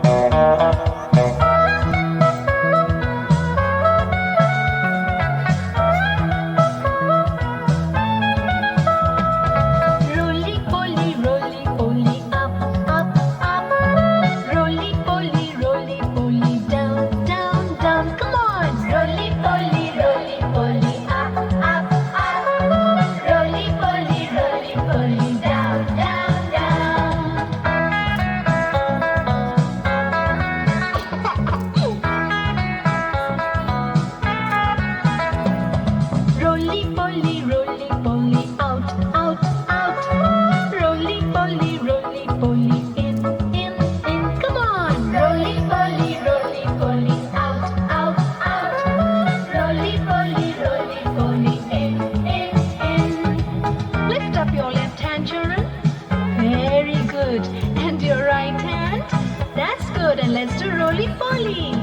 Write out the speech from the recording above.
Roly poly, up, up, up. Roly poly, down, down, down. Come on! Roly poly, up, up, up. Roly poly, down, down, down. Roly poly, out, out, out. Roly poly, in, in, in. Come on! Roly poly, out, out, out. Roly poly, in, in. Lift up your left hand, children. Very good. And your right hand? That's good. And let's do roly poly.